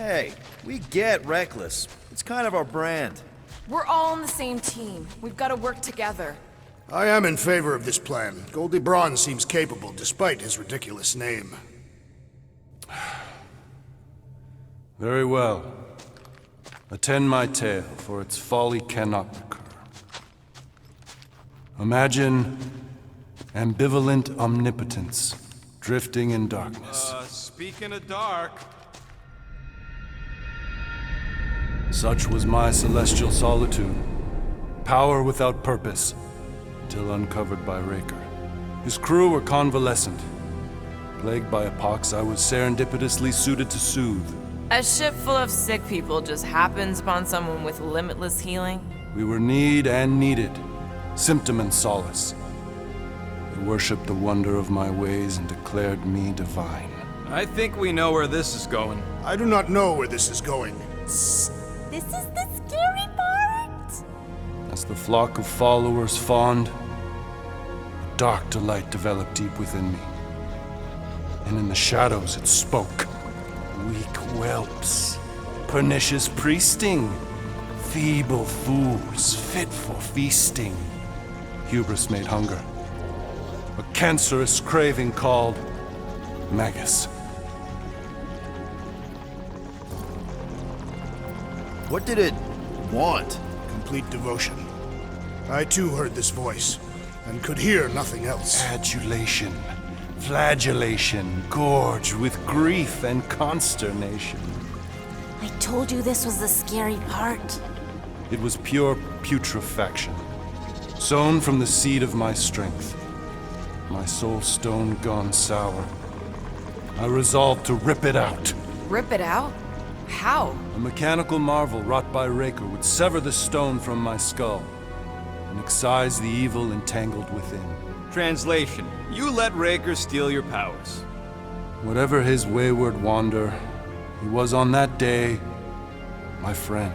Hey, we get reckless. It's kind of our brand. We're all on the same team. We've got to work together. I am in favor of this plan. Goldie Braun seems capable, despite his ridiculous name. Very well. Attend my tale, for its folly cannot recur. Imagine ambivalent omnipotence, drifting in darkness. Speaking of dark... Such was my celestial solitude. Power without purpose, till uncovered by Raker. His crew were convalescent. Plagued by a pox, I was serendipitously suited to soothe. A ship full of sick people just happens upon someone with limitless healing. We were need and needed, symptom and solace. They worshipped the wonder of my ways and declared me divine. I think we know where this is going. I do not know where this is going. This is the scary part! As the flock of followers fawned, a dark delight developed deep within me. And in the shadows it spoke. Weak whelps, pernicious priesting, feeble fools fit for feasting. Hubris made hunger. A cancerous craving called Magus. What did it want? Complete devotion. I too heard this voice, and could hear nothing else. Adulation, flagellation, gorged with grief and consternation. I told you this was the scary part. It was pure putrefaction, sown from the seed of my strength. My soul stone gone sour. I resolved to rip it out. Rip it out? How? A mechanical marvel wrought by Raker would sever the stone from my skull and excise the evil entangled within. Translation: you let Raker steal your powers. Whatever his wayward wander, he was on that day my friend.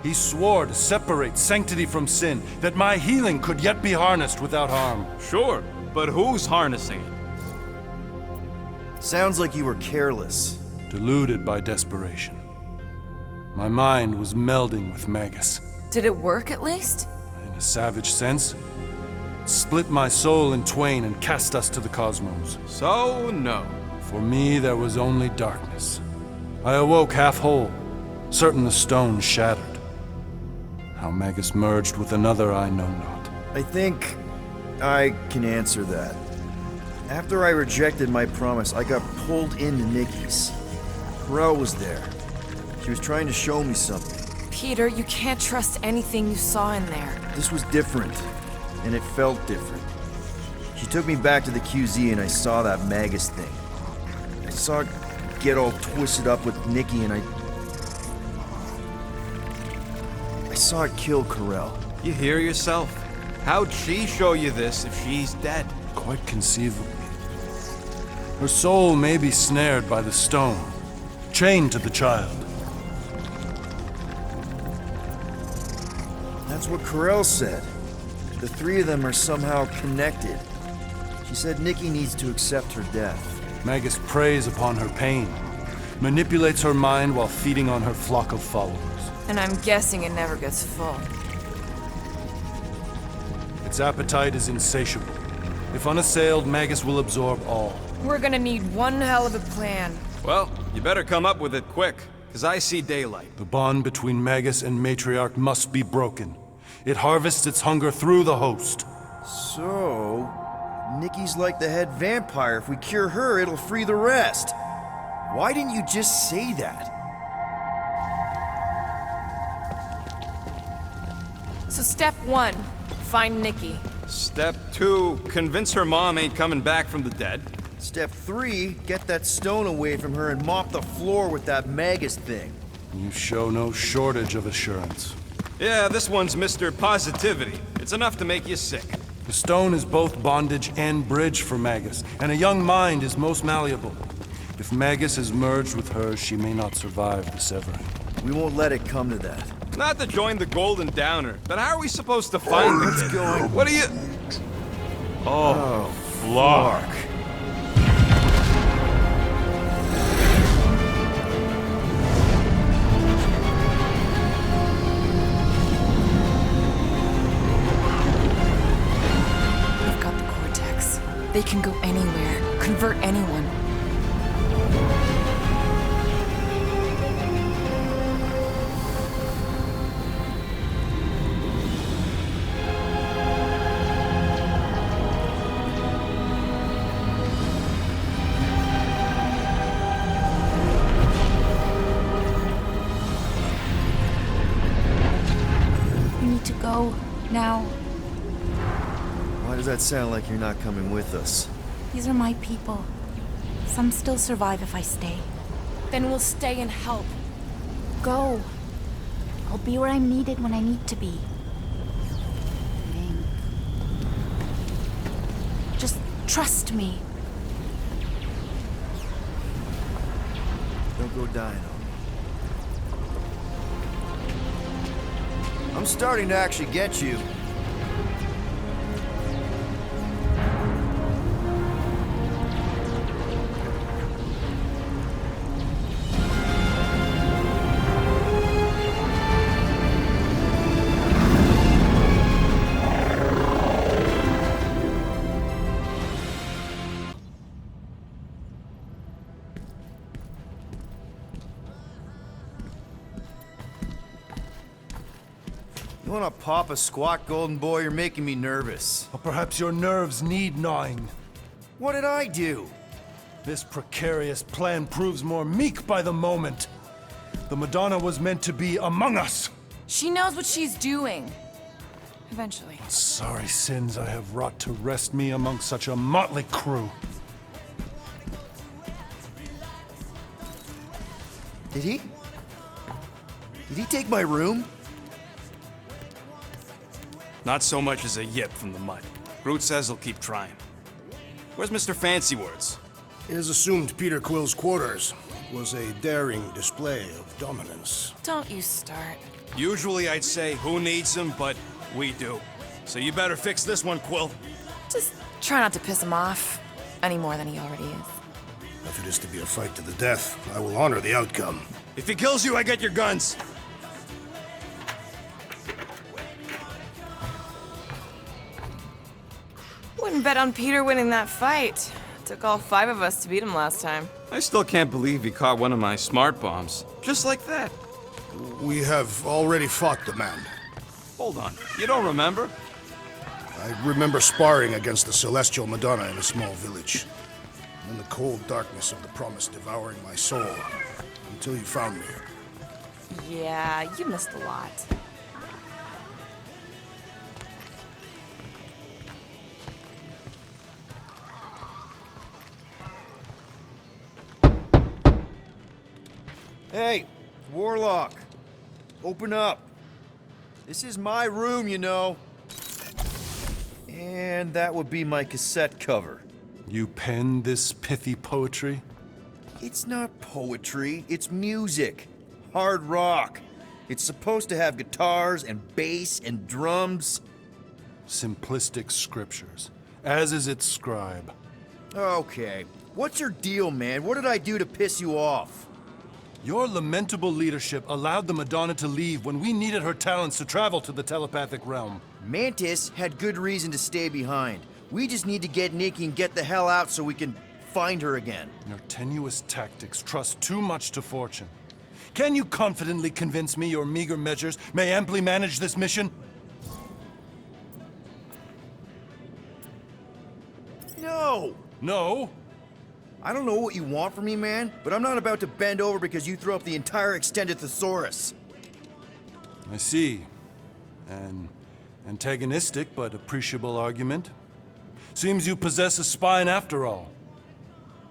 He swore to separate sanctity from sin, that my healing could yet be harnessed without harm. Sure, but who's harnessing it? Sounds like you were careless. Deluded by desperation. My mind was melding with Magus. Did it work at least? In a savage sense, it split my soul in twain and cast us to the cosmos. So, no. For me, there was only darkness. I awoke half whole, certain the stone shattered. How Magus merged with another, I know not. I think I can answer that. After I rejected my promise, I got pulled into Nikki's. Corel was there. She was trying to show me something. Peter, you can't trust anything you saw in there. This was different, and it felt different. She took me back to the QZ and I saw that Magus thing. I saw it get all twisted up with Nikki and I saw it kill Corel. You hear yourself? How'd she show you this if she's dead? Quite conceivably. Her soul may be snared by the stone, chained to the child. That's what Corel said. The three of them are somehow connected. She said Nikki needs to accept her death. Magus preys upon her pain, manipulates her mind while feeding on her flock of followers. And I'm guessing it never gets full. Its appetite is insatiable. If unassailed, Magus will absorb all. We're gonna need one hell of a plan. Well, you better come up with it quick, because I see daylight. The bond between Magus and Matriarch must be broken. It harvests its hunger through the host. So, Nikki's like the head vampire. If we cure her, it'll free the rest. Why didn't you just say that? So step one, find Nikki. Step 2, convince her mom ain't coming back from the dead. Step 3, get that stone away from her and mop the floor with that Magus thing. You show no shortage of assurance. Yeah, this one's Mr. Positivity. It's enough to make you sick. The stone is both bondage and bridge for Magus, and a young mind is most malleable. If Magus is merged with her, she may not survive the severing. We won't let it come to that. Not to join the Golden Downer, but how are we supposed to find the kid? What are you... Oh, Flark. They can go anywhere, convert anyone. We need to go now. Why does that sound like you're not coming with us? These are my people. Some still survive if I stay. Then we'll stay and help. Go. I'll be where I'm needed when I need to be. Hank. Just trust me. Don't go dying on me. I'm starting to actually get you. You wanna pop a squat, Golden Boy? You're making me nervous. Or perhaps your nerves need gnawing. What did I do? This precarious plan proves more meek by the moment. The Madonna was meant to be among us. She knows what she's doing. Eventually. Sorry sins I have wrought to wrest me among such a motley crew. Did he? Did he take my room? Not so much as a yip from the mud. Groot says he'll keep trying. Where's Mr. Fancy Words? It is assumed Peter Quill's quarters was a daring display of dominance. Don't you start. Usually I'd say, who needs him, but we do. So you better fix this one, Quill. Just try not to piss him off any more than he already is. If it is to be a fight to the death, I will honor the outcome. If he kills you, I get your guns. Wouldn't bet on Peter winning that fight. Took all 5 of us to beat him last time. I still can't believe he caught one of my smart bombs. Just like that. We have already fought the man. Hold on. You don't remember? I remember sparring against the Celestial Madonna in a small village. And the cold darkness of the promise devouring my soul. Until you found me. Yeah, you missed a lot. Hey, Warlock. Open up. This is my room, you know. And that would be my cassette cover. You penned this pithy poetry? It's not poetry, it's music. Hard rock. It's supposed to have guitars and bass and drums. Simplistic scriptures, as is its scribe. Okay. What's your deal, man? What did I do to piss you off? Your lamentable leadership allowed the Madonna to leave when we needed her talents to travel to the telepathic realm. Mantis had good reason to stay behind. We just need to get Nikki and get the hell out so we can find her again. Your tenuous tactics trust too much to fortune. Can you confidently convince me your meager measures may amply manage this mission? No! No? I don't know what you want from me, man, but I'm not about to bend over because you throw up the entire extended thesaurus. I see. An antagonistic but appreciable argument. Seems you possess a spine after all.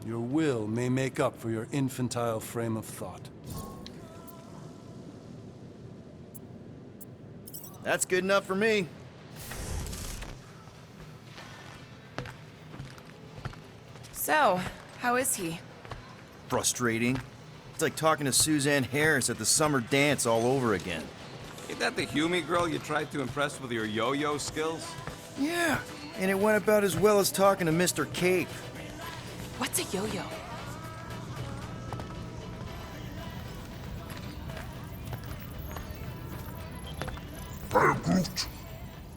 Your will may make up for your infantile frame of thought. That's good enough for me. So, how is he? Frustrating. It's like talking to Suzanne Harris at the summer dance all over again. Ain't that the Hume girl you tried to impress with your yo-yo skills? Yeah, and it went about as well as talking to Mr. Cape. What's a yo-yo?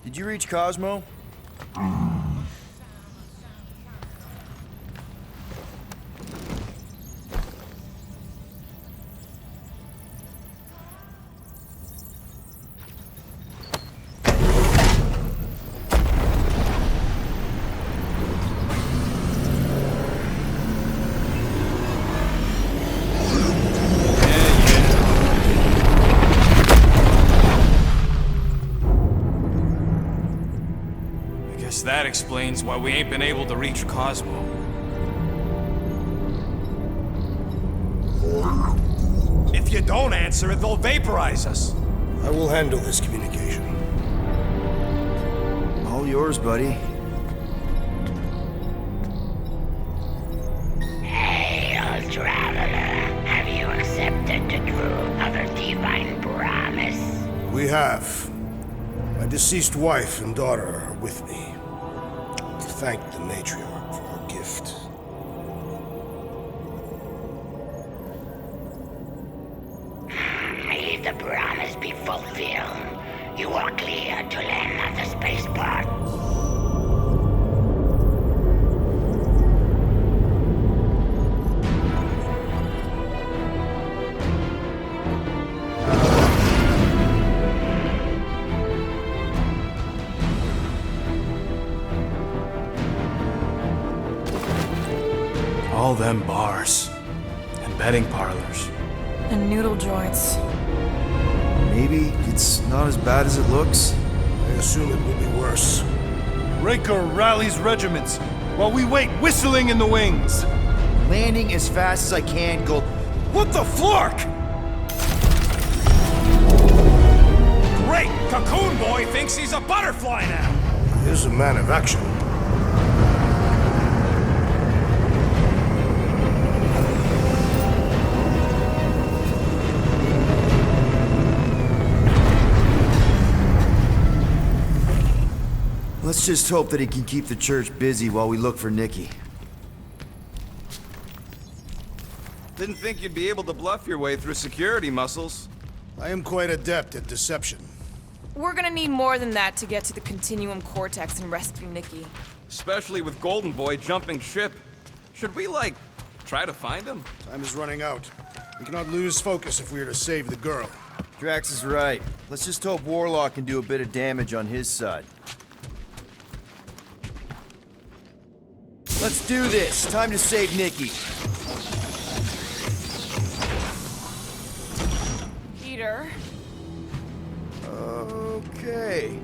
Did you reach Cosmo? explains why we ain't been able to reach Cosmo. If you don't answer it, they'll vaporize us. I will handle this communication. All yours, buddy. Hail, traveler. Have you accepted the truth of a divine promise? We have. My deceased wife and daughter are with me. Thank the matriarch for her gift. May the promise be fulfilled. You are clear to land at the spaceport. All them bars and betting parlors. And noodle joints. Maybe it's not as bad as it looks. I assume it will be worse. Raker rallies regiments while we wait whistling in the wings. Landing as fast as I can, Gold. What the flark? Great! Cocoon Boy thinks he's a butterfly now! He is a man of action. Let's just hope that he can keep the church busy while we look for Nikki. Didn't think you'd be able to bluff your way through security muscles. I am quite adept at deception. We're gonna need more than that to get to the Continuum Cortex and rescue Nikki. Especially with Golden Boy jumping ship. Should we, like, try to find him? Time is running out. We cannot lose focus if we are to save the girl. Drax is right. Let's just hope Warlock can do a bit of damage on his side. Let's do this. Time to save Nikki. Peter. Okay.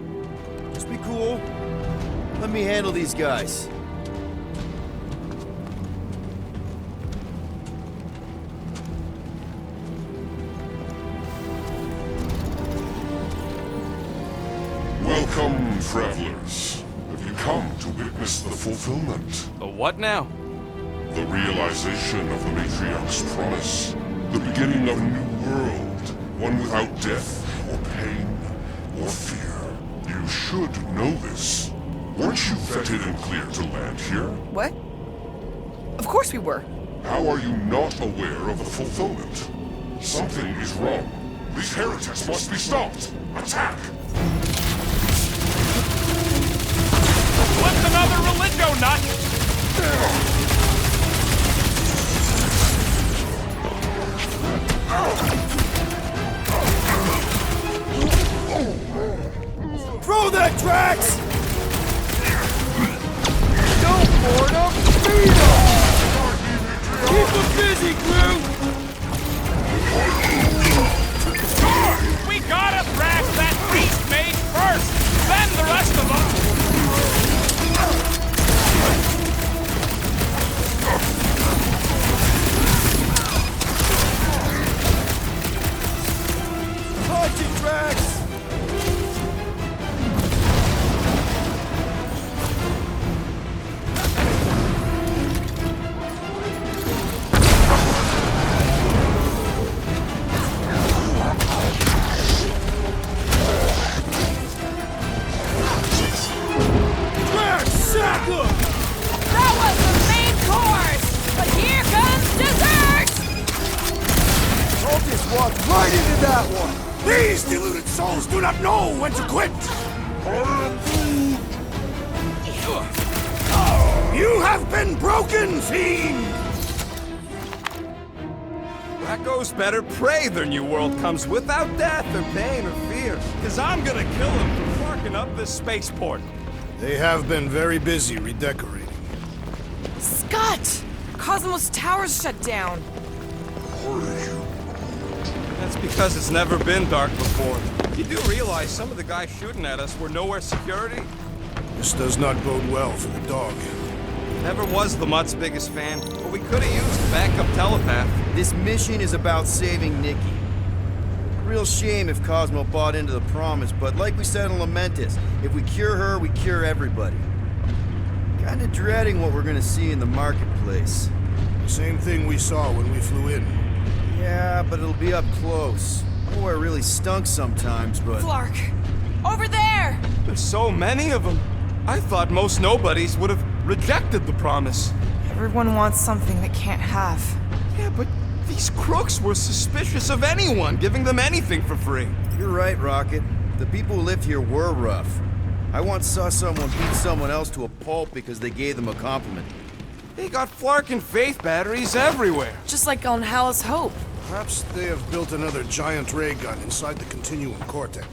Just be cool. Let me handle these guys. Welcome, travelers. Have you come to witness the fulfillment? The what now? The realization of the Matriarch's promise. The beginning of a new world. One without death, or pain, or fear. You should know this. Weren't you vetted and cleared to land here? What? Of course we were. How are you not aware of the fulfillment? Something is wrong. These heretics must be stopped. Attack! What's another religio nut? Throw that, Drax! Don't board him! Feed him! Keep him busy, crew! We gotta thrash that beast mage first, then the rest of them! Punch it, Drax! That was the main course! But here comes dessert! Cultists walked right into that one! These deluded souls do not know when to quit! You have been broken, fiend! That goes better pray their new world comes without death or pain or fear. Cause I'm gonna kill them for barking up this spaceport. They have been very busy redecorating. Scott! Cosmos Tower's shut down. That's because it's never been dark before. You do realize some of the guys shooting at us were nowhere security? This does not bode well for the dog. Never was the Mutt's biggest fan, but we could have used a backup telepath. This mission is about saving Nikki. Real shame if Cosmo bought into the promise, but like we said in Lamentus, if we cure her, we cure everybody. Kinda dreading what we're gonna see in the marketplace. The same thing we saw when we flew in. Yeah, but it'll be up close. Oh, it really stunk sometimes, but... Flark! Over there! There's so many of them. I thought most nobodies would have rejected the promise. Everyone wants something they can't have. Yeah, but these crooks were suspicious of anyone giving them anything for free. You're right, Rocket. The people who lived here were rough. I once saw someone beat someone else to a pulp because they gave them a compliment. They got Flark and Faith batteries everywhere. Just like on Hallis Hope. Perhaps they have built another giant ray gun inside the Continuum Cortex.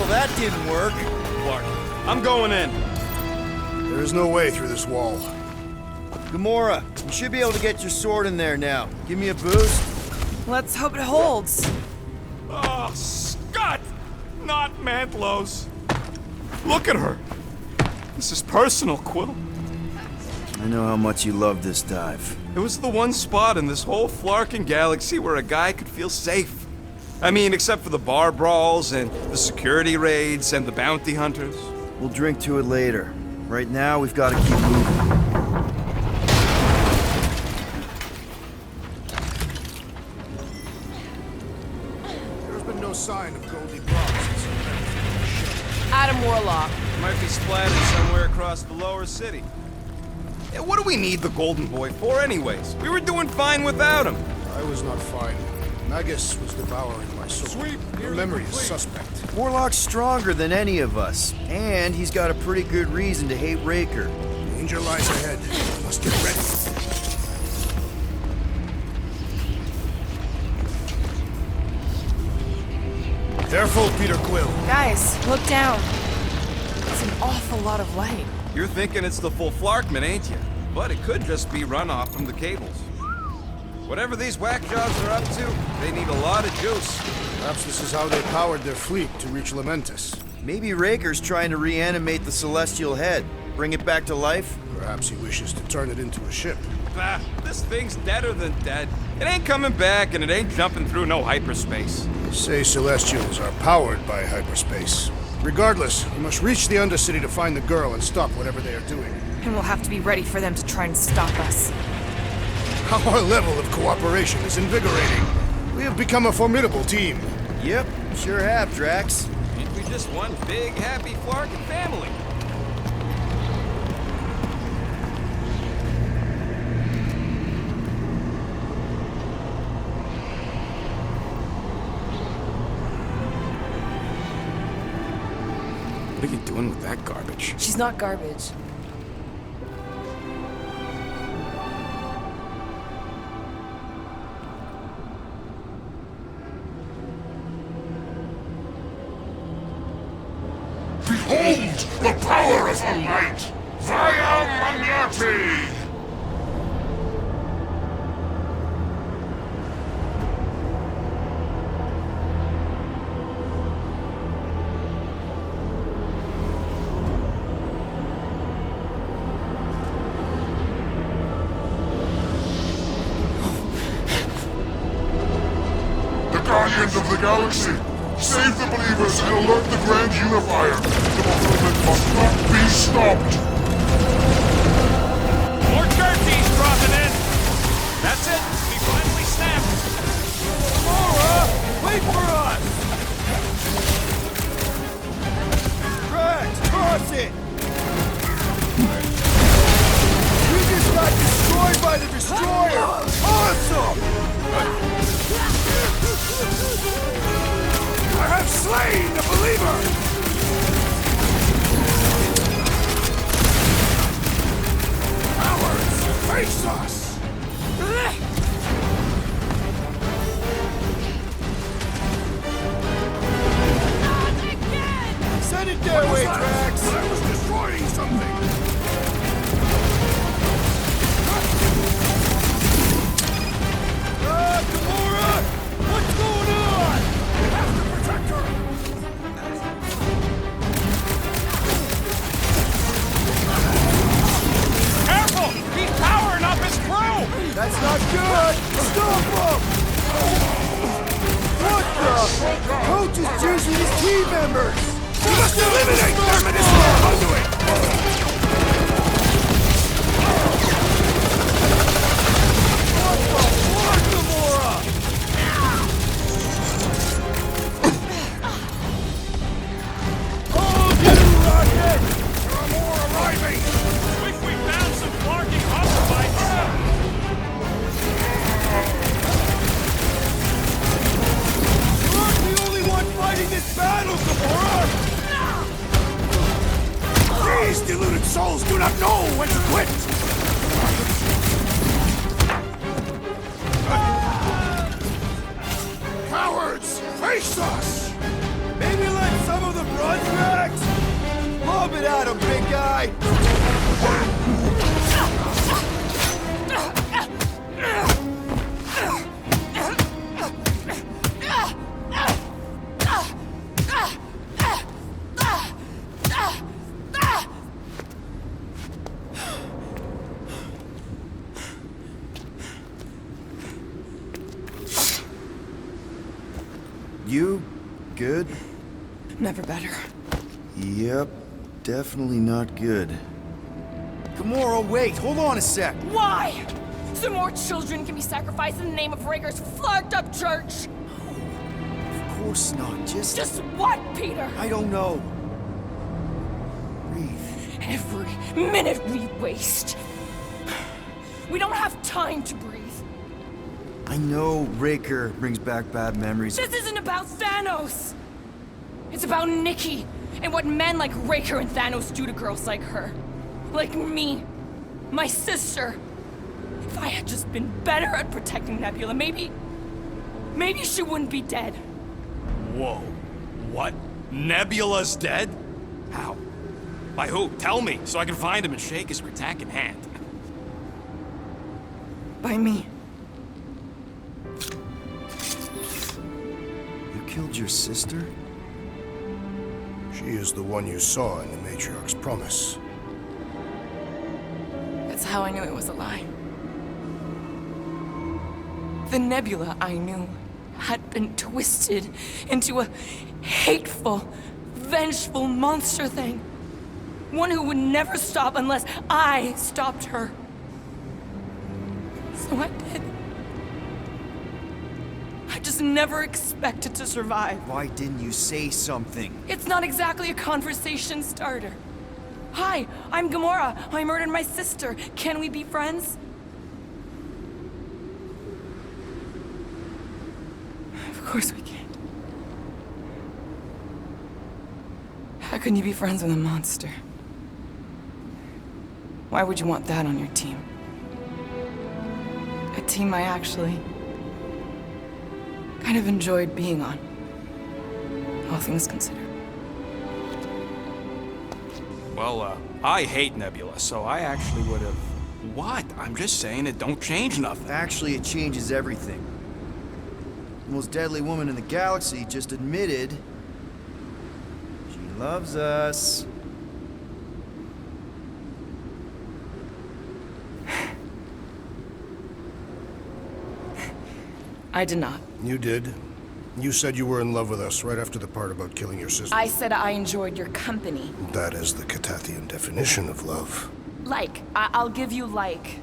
That didn't work. Flark, I'm going in. There is no way through this wall. Gamora, you should be able to get your sword in there now. Give me a boost. Let's hope it holds. Oh, Scott! Not Mantlos. Look at her. This is personal, Quill. I know how much you love this dive. It was the one spot in this whole Flarkin galaxy where a guy could feel safe. I mean, except for the bar brawls and the security raids and the bounty hunters. We'll drink to it later. Right now, we've got to keep moving. There's been no sign of Goldie Brown. Adam Warlock. Might be splattered somewhere across the lower city. Yeah, what do we need the Golden Boy for anyways? We were doing fine without him. I was not fine. Magus was devouring my soul. Your memory is suspect. Warlock's stronger than any of us, and he's got a pretty good reason to hate Raker. Danger lies ahead. Must get ready. Careful, Peter Quill. Guys, look down. It's an awful lot of light. You're thinking it's the full Flarkman, ain't you? But it could just be runoff from the cables. Whatever these whack jobs are up to, they need a lot of juice. Perhaps this is how they powered their fleet to reach Lamentus. Maybe Raker's trying to reanimate the Celestial Head. Bring it back to life? Perhaps he wishes to turn it into a ship. Bah, this thing's deader than dead. It ain't coming back, and it ain't jumping through no hyperspace. They say Celestials are powered by hyperspace. Regardless, we must reach the Undercity to find the girl and stop whatever they are doing. And we'll have to be ready for them to try and stop us. Our level of cooperation is invigorating. We have become a formidable team. Yep, sure have, Drax. Ain't we just one big, happy Flarkin family? What are you doing with that garbage? She's not garbage. Behold the power of the light! Via Magnati! end of the galaxy. Save the believers and alert the Grand Unifier. The fulfillment must not be stopped. More jerseys dropping in. That's it. We finally snapped. Laura, wait for us! Drax, cross it! We just got destroyed by the Destroyer! Awesome! I have slain the believer! Cowards, face us! Send it their way, Drax! I was destroying something! Gamora! What's going on? We have to protect her! Careful! He's powering up his crew! That's not good! Stop him! What the? Coach is choosing his team members! We must eliminate Terminus conduit! What the fuck, Gamora? Hold you, Rocket! There are more arriving! Quick, we found some flarking Autobites! You aren't the only one fighting this battle, Gamora! These deluded souls do not know when to quit! Cowards! Face us! Maybe let some of them run, Drax? Lob it at him, big guy! You good? Never better. Yep, definitely not good. Gamora, wait, hold on a sec. Why? So more children can be sacrificed in the name of Raker's flarked up church? Of course not, Just what, Peter? I don't know. Breathe. Every minute we waste. We don't have time to breathe. I know Raker brings back bad memories. This isn't about Thanos. It's about Nikki and what men like Raker and Thanos do to girls like her. Like me. My sister. If I had just been better at protecting Nebula, maybe she wouldn't be dead. Whoa. What? Nebula's dead? How? By who? Tell me, so I can find him and shake his Ratak in hand. By me. You killed your sister? She is the one you saw in the Matriarch's promise. That's how I knew it was a lie. The Nebula I knew had been twisted into a hateful, vengeful monster thing. One who would never stop unless I stopped her. So I did. I just never expected to survive. Why didn't you say something? It's not exactly a conversation starter. Hi, I'm Gamora. I murdered my sister. Can we be friends? Of course we can't. How can you be friends with a monster? Why would you want that on your team? A team I actually kind of enjoyed being on, all things considered. Well, I hate Nebula, so I actually would have... What? I'm just saying it don't change nothing. Actually, it changes everything. The most deadly woman in the galaxy just admitted she loves us. I did not. You did. You said you were in love with us right after the part about killing your sister. I said I enjoyed your company. That is the Catathian definition of love. Like. I'll give you like.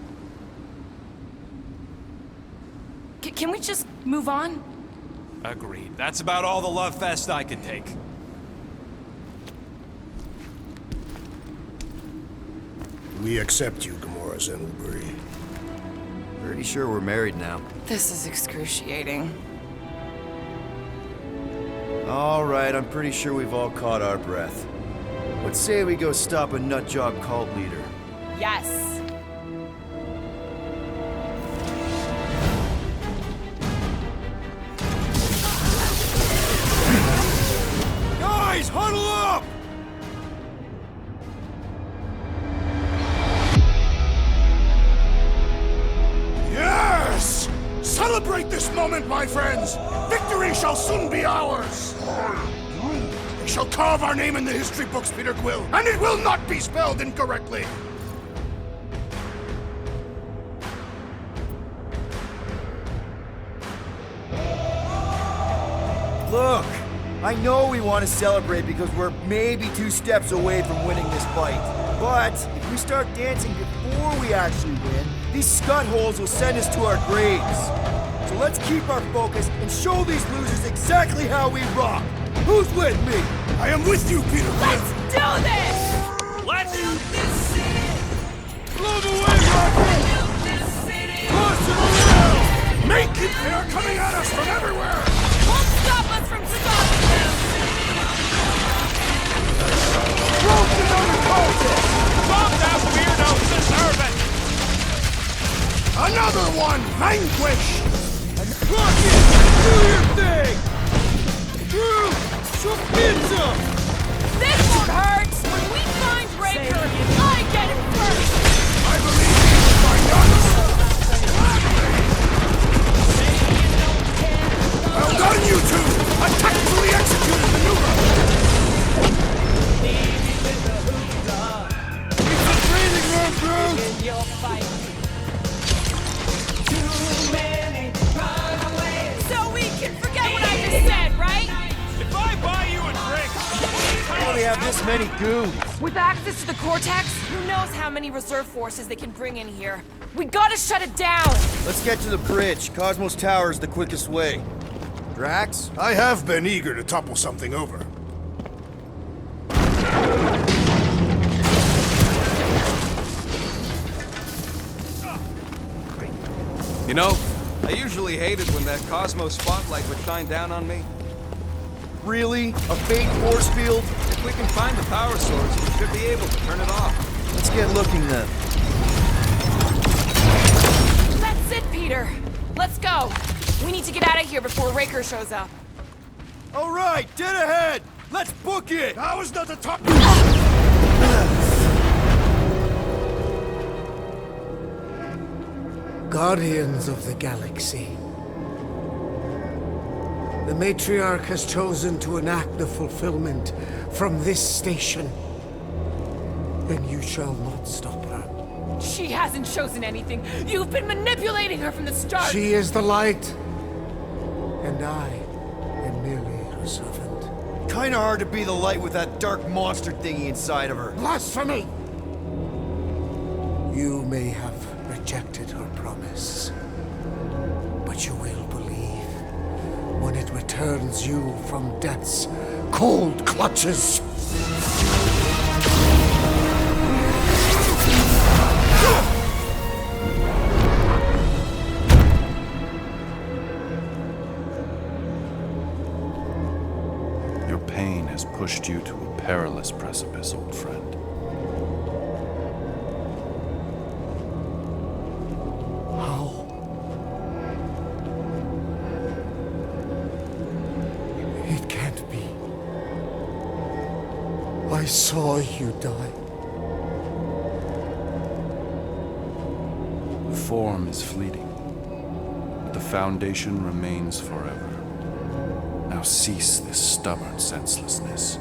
Can we just move on? Agreed. That's about all the love fest I can take. We accept you, Gamora Zenoburi. Pretty sure we're married now. This is excruciating. All right, I'm pretty sure we've all caught our breath. Let's say we go stop a nutjob cult leader. Yes. Guys, huddle up! Yes! Celebrate this moment, my friends! Victory shall soon be ours! They shall carve our name in the history books, Peter Quill, and it will not be spelled incorrectly! Look, I know we want to celebrate because we're maybe 2 steps away from winning this fight. But if we start dancing before we actually win, these scutholes will send us to our graves. So let's keep our focus and show these losers exactly how we rock. Who's with me? I am with you, Peter Quill! Let's do this! Let's Blow the way, Rocket! Cross to the rail! Make it! They are coming at us from everywhere! Won't stop us from stopping them! Broken on the cultist! Bomb that weirdo deserve it! Another one! Vanquish! Rocket! Do your thing! Pizza! This won't hurt! When we find Raker, I get it first! I believe you will find us! Well done, you two! A tactfully executed maneuver! It's a breathing room, Groot! You'll fight. So we can forget what I just said, right? If I buy you a drink, How do they have this many goons? With access to the Cortex, who knows how many reserve forces they can bring in here. We gotta shut it down! Let's get to the bridge. Cosmos Tower is the quickest way. Drax? I have been eager to topple something over. You know, I usually hated when that Cosmos spotlight would shine down on me. Really? A fake force field? If we can find the power source, we should be able to turn it off. Let's get looking then. That's it, Peter. Let's go. We need to get out of here before Raker shows up. All right, dead ahead! Let's book it! That was not the top. Guardians of the Galaxy. The Matriarch has chosen to enact the fulfillment from this station. And you shall not stop her. She hasn't chosen anything. You've been manipulating her from the start. She is the light. And I am merely her servant. Kinda hard to be the light with that dark monster thingy inside of her. Blasphemy! You may have rejected her promise, but you will believe when it returns you from death's cold clutches. Your pain has pushed you to a perilous precipice, old friend. How? It can't be. I saw you die. Form is fleeting, but the foundation remains forever. Now cease this stubborn senselessness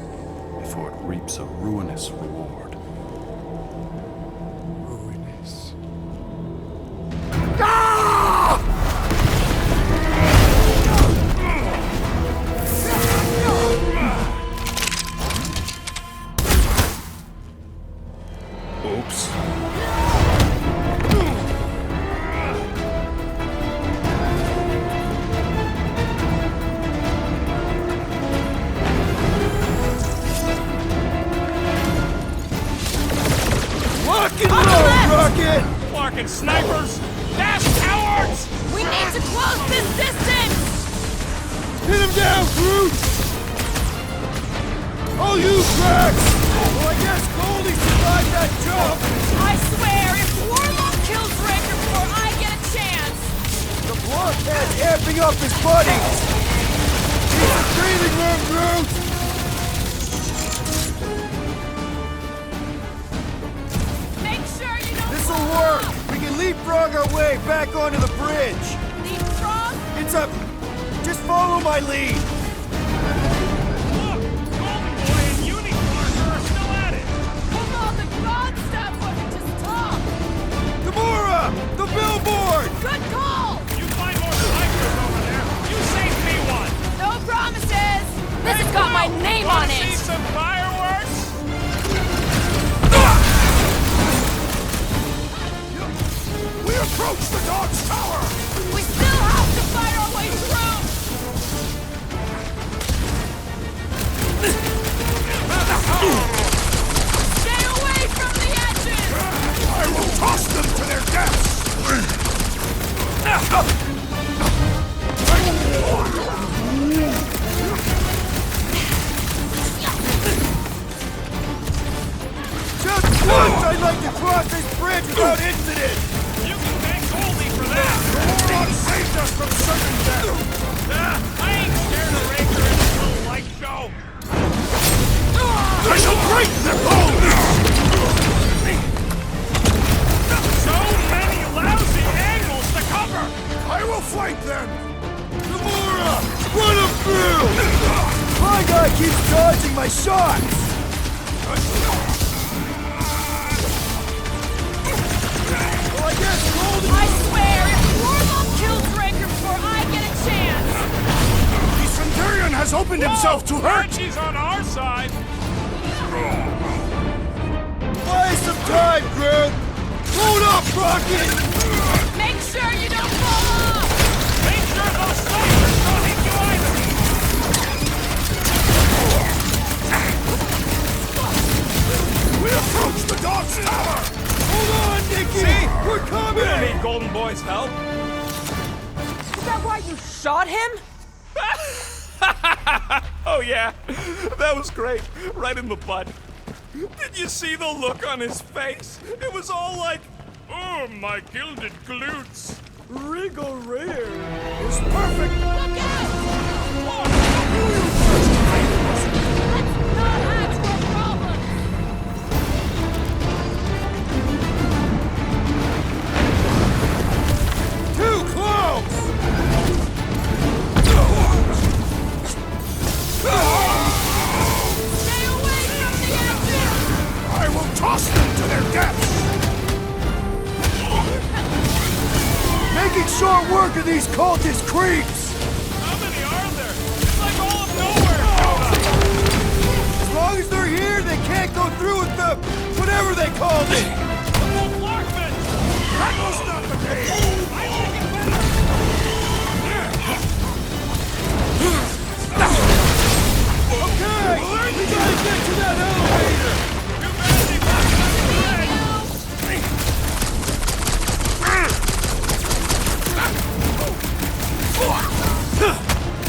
before it reaps a ruinous reward. Ruinous. powers! Fast cowards! We need to close this distance! Hit him down, Groot! Oh, you cracks! Well, I guess Goldie survived that jump! I swear, if Warlock kills Raker before I get a chance... The blockhead's amping up his buddies! He's a breathing room, Groot! Make sure you don't This'll work! We can leapfrog our way back onto the bridge! leapfrog. It's up! Just follow my lead! Look! Golden Boy and Unicorn are still at it! Come on, the god stuff wasn't just talk. Gamora! The billboard! Good call! You find more snipers over there! You saved me one! No promises! This has got my name on Wanna see it! some fireworks? We approach the dog's tower! We still have to fight our way through! Stay away from the edges! I will toss them to their deaths! Just once I'd like to cross this bridge without incident! You can thank Goldie for that! God saved us from certain death! I ain't scared of Raker in this little light show! I shall break their bones! So many lousy angles to cover! I will flank them! Gamora! Run him through! My guy keeps dodging my shots! Well, I guess Goldie... I swear, if Warlock kills Raker before I get a chance... The Centurion has opened himself to hurt! Archie's on our side! Buy some time, Groot! Hold up, Rocket! Make sure you don't fall off! Make sure those snipers don't hit you either! We approach the dog's tower! Hold on, Nikki! See? We're We don't coming! need Golden Boy's help! Is that why you shot him? Oh yeah, that was great. Right in the butt. Did you see the look on his face? It was all like, oh, my gilded glutes. Regal rare. Is perfect! Look out! Oh, Let's not add to our problems! Too close! Stay away from the edges! I will toss them to their deaths! Making short work of these cultist creeps! how many are there? It's like all of nowhere showed up. As long as they're here, they can't go through with the... whatever they call it! The whole Flarkman. That was not the case! I like it better. Okay! We gotta get to that elevator! Too bad they fucked up the leg.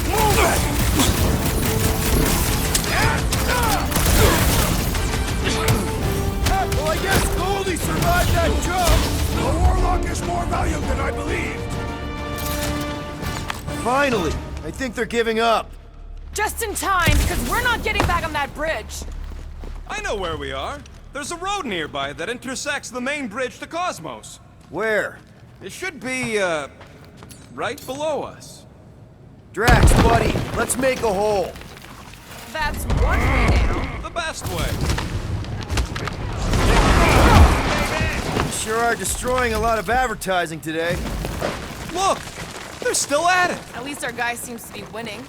Move it! Well, I guess Goldie survived that jump! The Warlock is more valiant than I believed! Finally! I think they're giving up. Just in time, because we're not getting back on that bridge. I know where we are. There's a road nearby that intersects the main bridge to Cosmos. Where? It should be, right below us. Drax, buddy, let's make a hole. That's one way down. The best way. You sure are destroying a lot of advertising today. Look! They're still at it! At least our guy seems to be winning.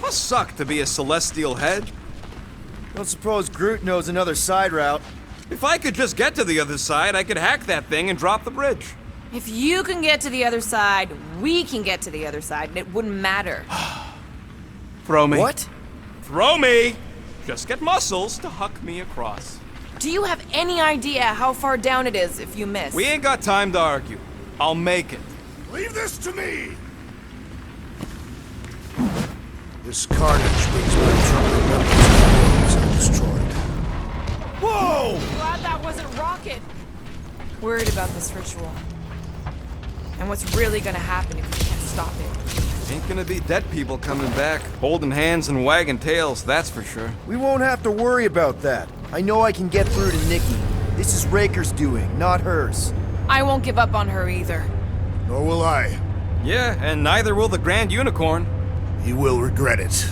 Must suck to be a celestial head. Don't suppose Groot knows another side route. If I could just get to the other side, I could hack that thing and drop the bridge. If you can get to the other side, we can get to the other side, and it wouldn't matter. Throw me. What? Throw me! Just get muscles to huck me across. Do you have any idea how far down it is if you miss? We ain't got time to argue. I'll make it. Leave this to me! This carnage brings my true remembrance of worlds destroyed. Whoa! Glad that wasn't Rocket. Worried about this ritual. And what's really gonna happen if we can't stop it. Ain't gonna be dead people coming back, holding hands and wagging tails, that's for sure. We won't have to worry about that. I know I can get through to Nikki. This is Raker's doing, not hers. I won't give up on her either. Nor will I. Yeah, and neither will the Grand Unicorn. He will regret it.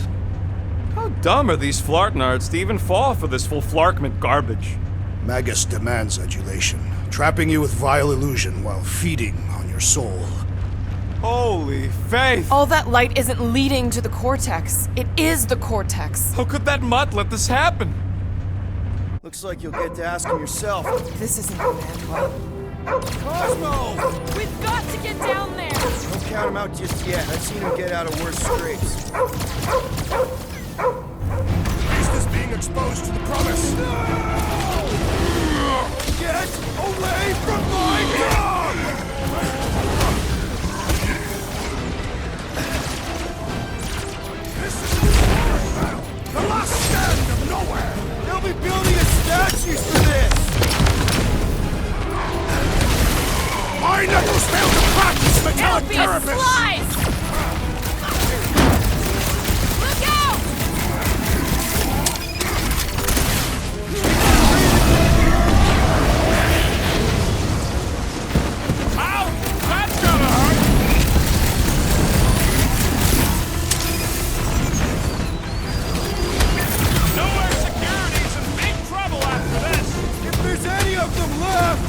How dumb are these Flartnards to even fall for this full Flarkment garbage? Magus demands adulation, trapping you with vile illusion while feeding on your soul. Holy faith! All that light isn't leading to the Cortex. It is the Cortex. How could that mutt let this happen? Looks like you'll get to ask him yourself. This isn't gonna end well. Cosmo! We've got to get down there! Don't count him out just yet. I've seen him get out of worse scrapes. Beast is being exposed to the promise. Get away from my dog! This is the story battle. The last stand of nowhere. They'll be building a statues for this! My knuckles failed to practice metallic It'll be a carapace. slice! Look out! Ow! That's gonna hurt! Nowhere Security's in big trouble after this! If there's any of them left!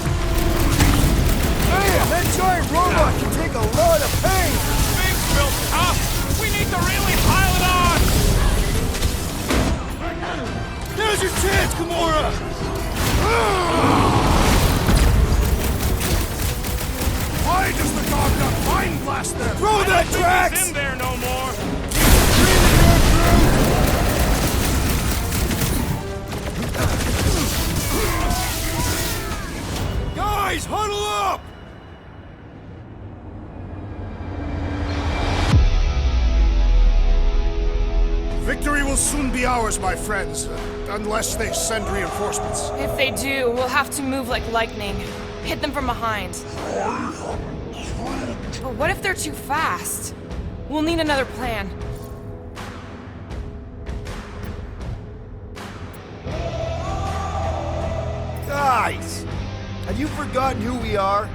Man, that giant robot can take a lot of pain! Things built tough! We need to really pile it on! There's your chance, Gamora! Why does the dog not mind blast them? Throw that He's Drax! in there no more! Guys, huddle up! Victory will soon be ours, my friends, unless they send reinforcements. If they do, we'll have to move like lightning. Hit them from behind. But what if they're too fast? We'll need another plan. Guys! Have you forgotten who we are?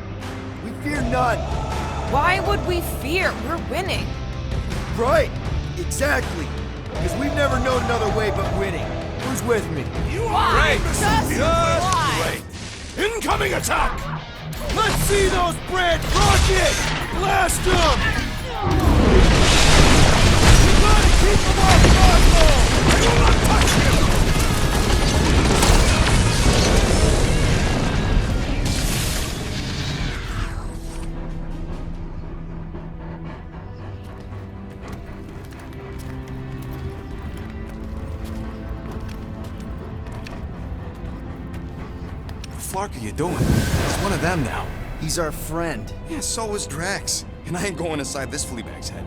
We fear none. Why would we fear? We're winning. Right, exactly. Because we've never known another way but winning. Who's with me? You are Great! imbecile. Good! Great! Incoming attack! Let's see those branch rockets! Blast them! We gotta keep them off Cosmo! They will not touch him! What the fuck are you doing? He's one of them now. He's our friend. Yeah, so is Drax. And I ain't going inside this fleabag's head.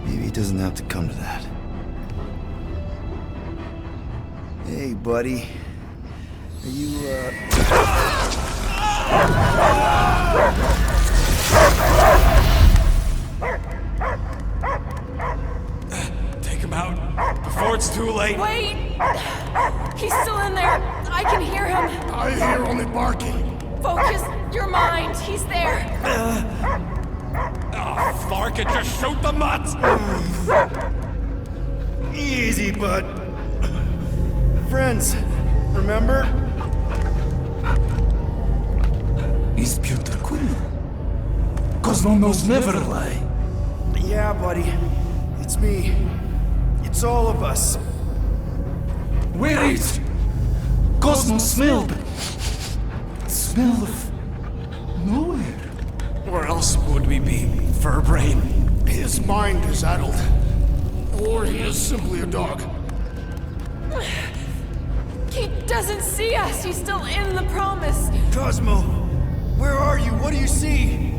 Maybe it doesn't have to come to that. Hey, buddy. Are you, Take him out before it's too late. Wait! He's still in there. I can hear him. I hear only barking. Focus your mind. He's there. Oh, Flark it, just shoot the mutt! Easy, bud. Friends, remember? Is Peter Quill? Cosmo knows never lie. Yeah, buddy. It's me. It's all of us. Where is Cosmo smelled? Smell of nowhere. Where else would we be, Furbrain? His mind is addled. sure he is simply a dog? He doesn't see us. He's still in the promise. Cosmo, where are you? What do you see?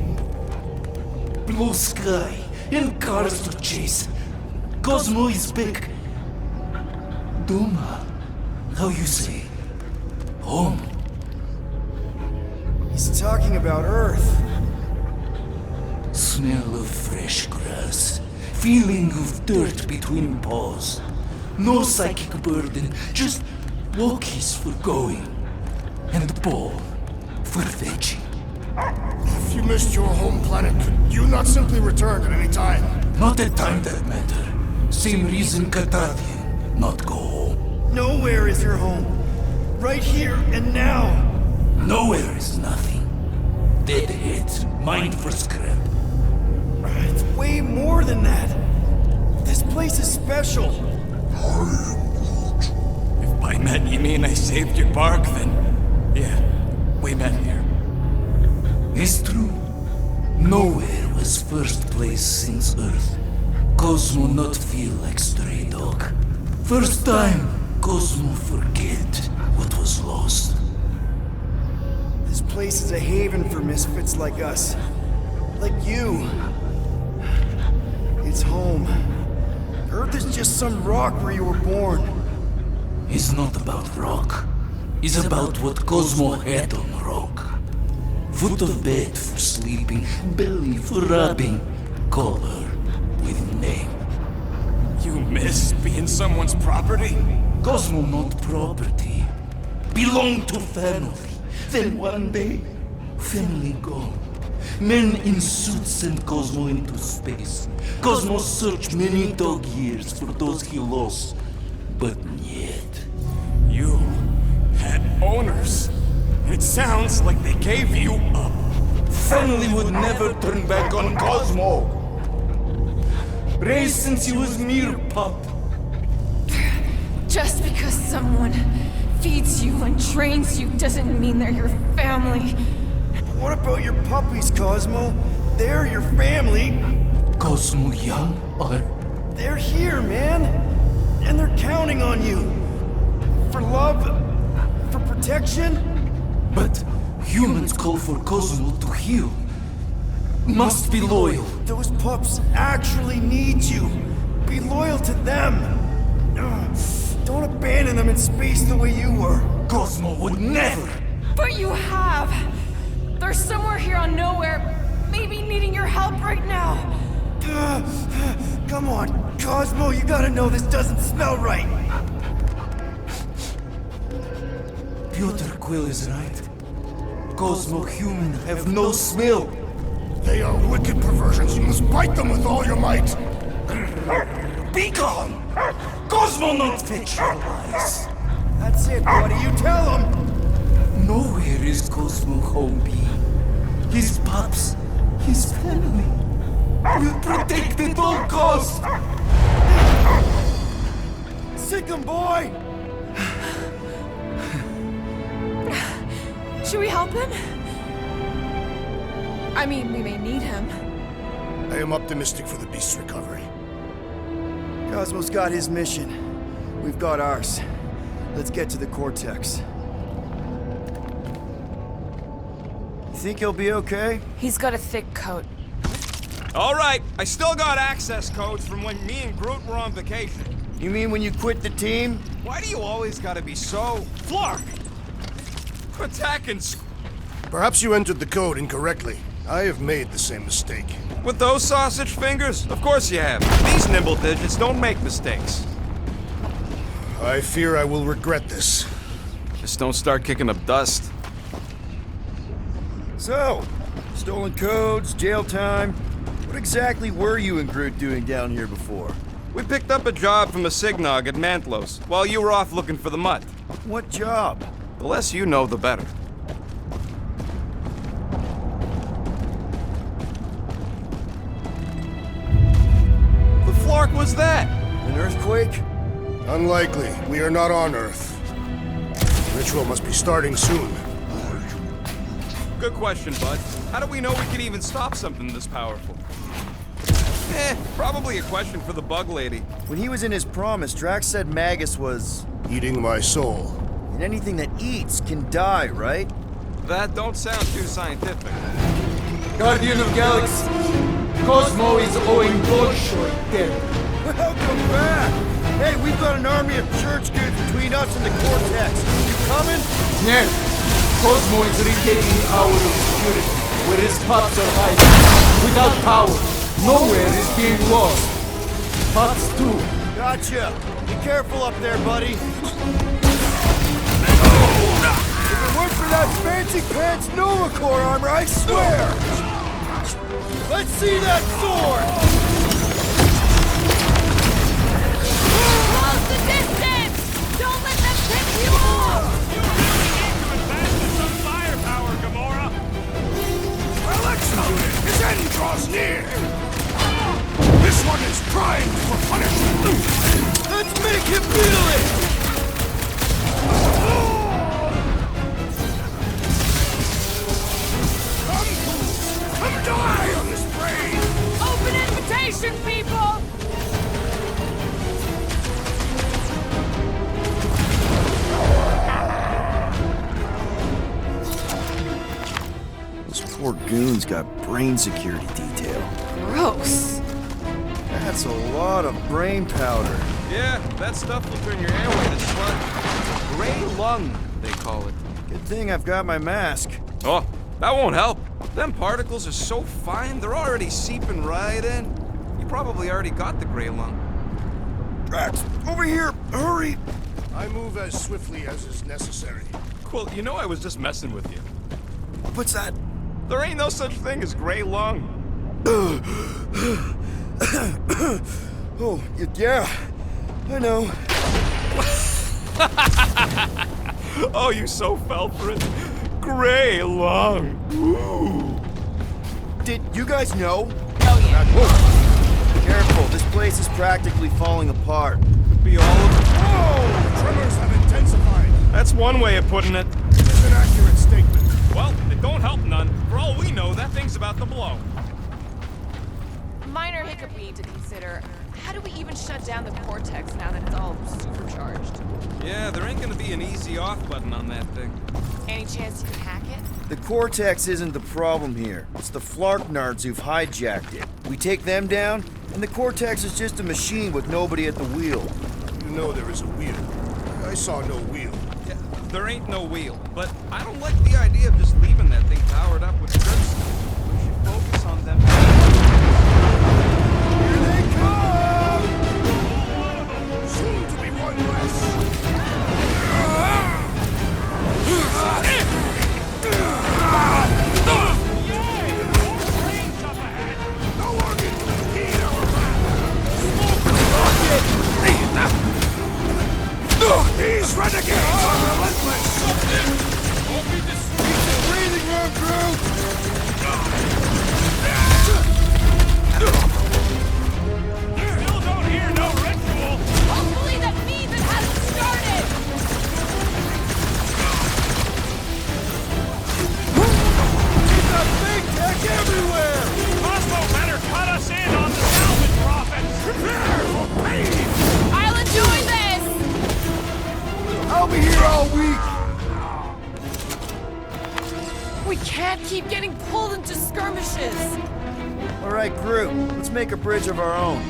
Blue sky and cars to chase. Cosmo is back. Duma, how you say? Home. He's talking about Earth. Smell of fresh grass. Feeling of dirt between paws. No psychic burden, just walkies for going. And the ball for fetching. If you missed your home planet, could you not simply return at any time? Not at time that matter. Same reason Catadian, not go home. Nowhere is your home. Right here and now. Nowhere is nothing. Dead heads, mind for scrap. It's way more than that. This place is special. If by met you mean I saved your bark, then yeah, we met here. It's true. Nowhere was first place since Earth. Cosmo not feel like stray dog. First time, Cosmo forget what was lost. This place is a haven for misfits like us. Like you. It's home. Earth is just some rock where you were born. It's not about rock. It's about what Cosmo had on rock. Foot of bed for sleeping, belly for rubbing, color with name. You miss being someone's property? Cosmo not property. Belong to family. Then one day, family gone. Men in suits send Cosmo into space. Cosmo searched many dog years for those he lost, but yet. You had owners. It sounds like they gave you up. Family would never turn back on Cosmo. Raised since he was mere pup. Just because someone feeds you and trains you doesn't mean they're your family. What about your puppies, Cosmo? They're your family. Cosmo young or? They're here, man. And they're counting on you. For love, for protection. But humans call for Cosmo to heal. Must be loyal. Those pups actually need you. Be loyal to them. Don't abandon them in space the way you were. Cosmo would never. But you have. They're somewhere here on Nowhere, maybe needing your help right now. Come on, Cosmo, you gotta know this doesn't smell right. Piotr Quill is right. Cosmo human have no smell. They are wicked perversions. You must bite them with all your might. Be gone! Cosmo not fetch your lies. That's it, buddy. You tell him. Nowhere is Cosmo home be. His pups, his family, will protect at all costs. Sick 'em, boy. Should we help him? I mean, we may need him. I am optimistic for the beast's recovery. Cosmo's got his mission. We've got ours. Let's get to the Cortex. You think he'll be okay? He's got a thick coat. All right, I still got access codes from when me and Groot were on vacation. You mean when you quit the team? Why do you always gotta be so... Flark! Attacking... Perhaps you entered the code incorrectly. I have made the same mistake. With those sausage fingers? Of course you have. These nimble digits don't make mistakes. I fear I will regret this. Just don't start kicking up dust. So, stolen codes, jail time. What exactly were you and Groot doing down here before? We picked up a job from a Signog at Mantlos, while you were off looking for the mutt. What job? The less you know, the better. The flark was that? An earthquake? Unlikely. We are not on Earth. Ritual must be starting soon. Good question, bud. How do we know we can even stop something this powerful? Probably a question for the bug lady. When he was in his promise, Drax said Magus was... Eating my soul. And anything that eats can die, right? That don't sound too scientific. Guardian of Galaxy, Cosmo is owing Bolshoi dead. Welcome back! Hey, we've got an army of church dudes between us and the Cortex. You coming? Yes, Cosmo is retaking our obscurity, where his pots are hiding. Without power, nowhere is being lost. Pots too. Gotcha. Be careful up there, buddy. If it weren't for that fancy pants Nova Corps armor, I swear! Let's see that sword! Close the distance! Don't let them pick you off! You really need to invest in some firepower, Gamora! Well executed! His end draws near! This one is primed for punishment! Let's make him feel it! Come die on this brain! Open invitation, people! Those poor goons got brain security detail. Gross. That's a lot of brain powder. Yeah, that stuff will turn your airway to sludge. Gray lung, they call it. Good thing I've got my mask. Oh, that won't help. Them particles are so fine, they're already seeping right in. You probably already got the gray lung. Drax, over here! Hurry! I move as swiftly as is necessary. Quill, you know I was just messing with you. What's that? There ain't no such thing as gray lung. Oh, yeah. I know. Oh, you so fell for it. Gray lung. Ooh. Did you guys know? Oh, yeah. Whoa. Careful, this place is practically falling apart. Could be all of it. Whoa! Tremors have intensified. That's one way of putting it. It's an accurate statement. Well, it don't help none. For all we know, that thing's about to blow. Minor hiccup we need to consider. How do we even shut down the Cortex now that it's all supercharged? Yeah, there ain't gonna be an easy off button on that thing. Any chance you can hack it? The Cortex isn't the problem here. It's the Flarknards who've hijacked it. We take them down, and the Cortex is just a machine with nobody at the wheel. You know there is a wheel. I saw no wheel. Yeah, there ain't no wheel, but I don't like the idea of just leaving that thing powered up with strips. We should focus on them. Here they come! Soon to be one less. No organ to heed our These renegades are relentless! Breathing room, crew! Still don't hear no ritual. Hopefully that means it hasn't started! We've got big tech everywhere! Cosmo better cut us in on the salvage profits. Prepare for pain! I'll enjoy this! I'll be here all week! We can't keep getting pulled into skirmishes. All right, Groot, let's make a bridge of our own.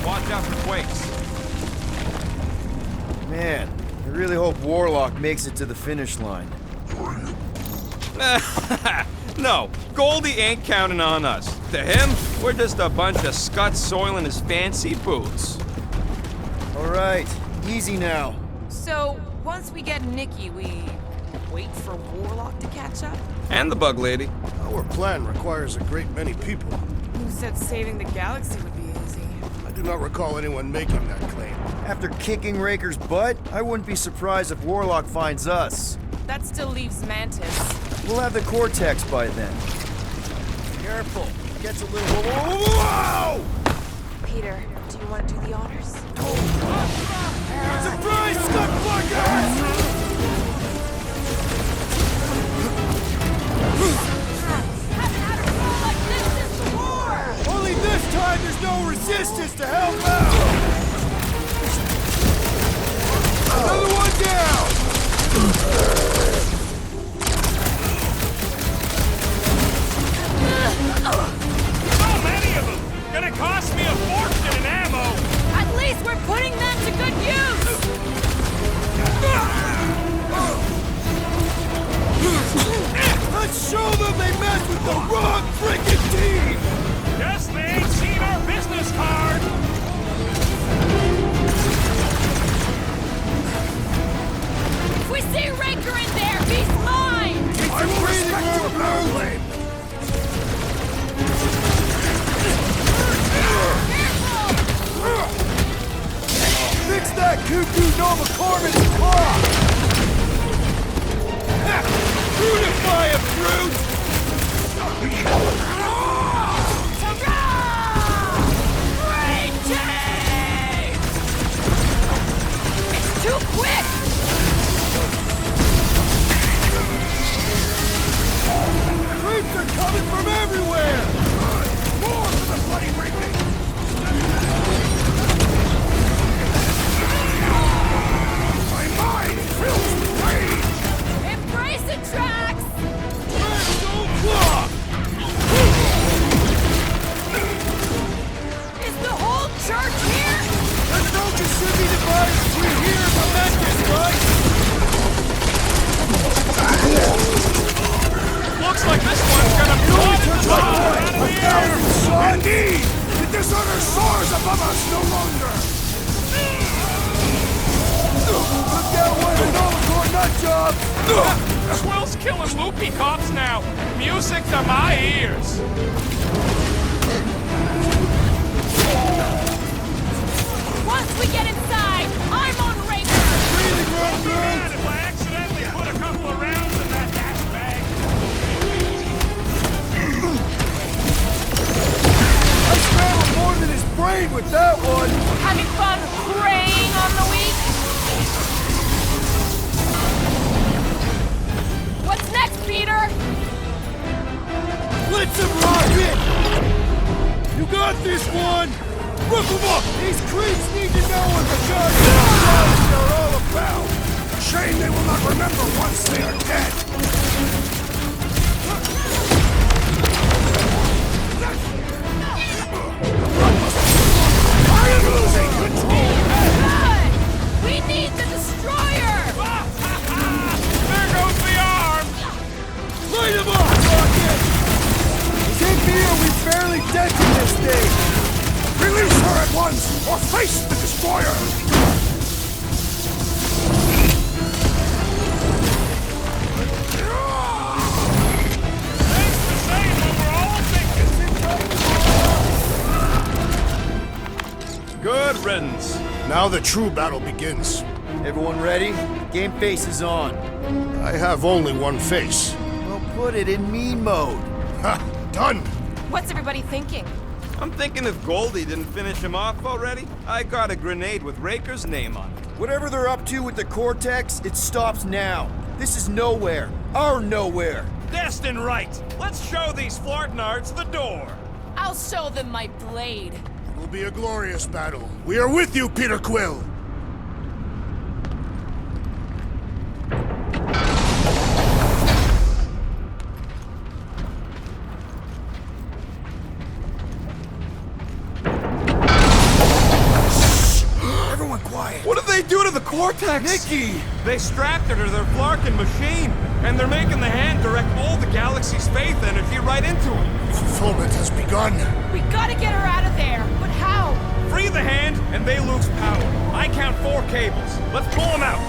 Watch out for quakes. Man, I really hope Warlock makes it to the finish line. No, Goldie ain't counting on us. To him, we're just a bunch of scuts soiling his fancy boots. All right, easy now. So, once we get Nikki, we wait for Warlock to catch up? And the bug lady. Our plan requires a great many people. Who said saving the galaxy would be easy? I do not recall anyone making that claim. After kicking Raker's butt, I wouldn't be surprised if Warlock finds us. That still leaves Mantis. We'll have the Cortex by then. Careful, it gets a little... Whoa! Peter, do you want to do the honors? Surprise, Skunkfuckers! Haven't had a roll like this since the war! Only help out! Another one down! So many of them! Gonna cost me a fortune in ammo! At least we're putting them to good use! Let's show them they messed with the wrong freaking team! Guess they ain't seen our business card! If we see Raker in there, he's mine! I will respect your power blade! Fix that cuckoo Nova Corman's clock! Beautify a brute! It's too quick! Creeps are coming from everywhere! More to the bloody breaking! My mind fills with rage! Embrace the tracks! Don't block! Is the whole church here? The focus should be divided between here and Memphis, right? Looks like this one's gonna blow the tar out of the air! Indeed! The dishonor soars above us no longer! Look that way, the Novacore nut job! Swill's killing loopy cops now! Music to my ears! Once we get inside, I'm on Raker! Breathing room, I'd be mad if I accidentally put a couple of rounds in that dash bag! I scrambled more than his brain with that one! Having fun preying on the weak? What's next, Peter? Blitz him, Rocket! You got this one! Rip him up! These creeps need to know what the goddamn are all about! Shame they will not remember once they are dead! I am losing control! Good! We need the destroyer! There goes the arm! Light him up, Rocket! Take me or we barely dented this thing! Release her at once, or face the destroyer! Thanks for saying what we're all thinking! Good riddance. Now the true battle begins. Everyone ready? Game face is on. I have only one face. Well, put it in mean mode. Ha! Done! What's everybody thinking? I'm thinking if Goldie didn't finish him off already, I got a grenade with Raker's name on it. Whatever they're up to with the Cortex, it stops now. This is nowhere. Our nowhere. Destined right! Let's show these Flartnards the door! I'll show them my blade. It will be a glorious battle. We are with you, Peter Quill! Everyone quiet! What did they do to the Cortex? Nikki! They strapped her to their Flarkin machine, and they're making the hand direct all the galaxy's faith energy right into him. Fulfillment has begun. We gotta get her out of there, but how? Free the hand, and they lose power. I count 4 cables. Let's pull them out.